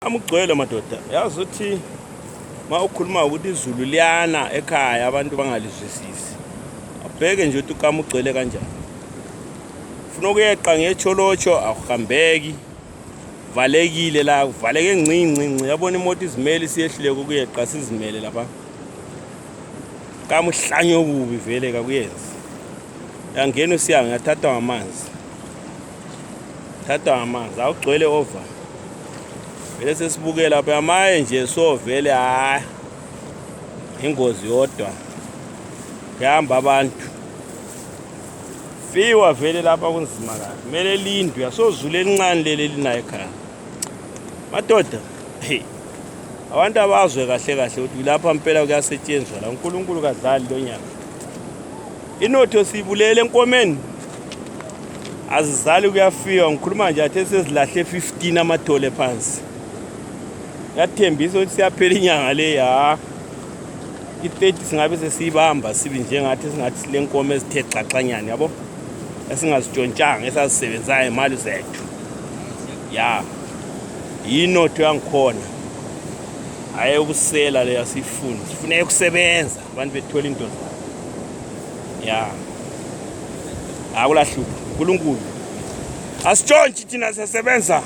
Amugcwele madoda yazi uthi ukhuluma ukuthi izulu liyana ekhaya abantu bangalizwisisi. Abheke nje ukuthi ukamugcwele kanjani. Ufuna ukuyeqa ngecholocho akuhambeki. Valekile la kuvaleke ngcinci yabona imoto izimele siyehlile ukuyeqa sizimele lapha. Kamuhlanye okubi vele kakuyenzi. Yangena usiya ngathatha amanzi. Thatha amanzi awugcwele over. Vele sesibukela lapha amaye nje so vele ingozi yodwa kuyahamba abantu fiwa vele lapha kunzima kahle kumele lindwe yasozulu elincane leli linayo ekhaya madoda abantu abazwe kahle ukuthi lapha impela kuyasetshenzwa la uNkulunkulu kadlali lo nyaka inotho sibulele enkomeni azizali kuyafiwa ngikhuluma nje athe sezilahle 15 amathole phansi yathembisa ukuthi siyaphela inyanga le i-30 singabe sesibamba sibe njengathi singathi silenkomo ezithe xaxanyana yabo esingazijontshanga esazisebenzayo imali zethu inotho yangikhona hayi ukusela le yasifuni sifune ukusebenza abantu bethola into zabo akulahlupha uNkulunkulu asitshontshe thina sisebenza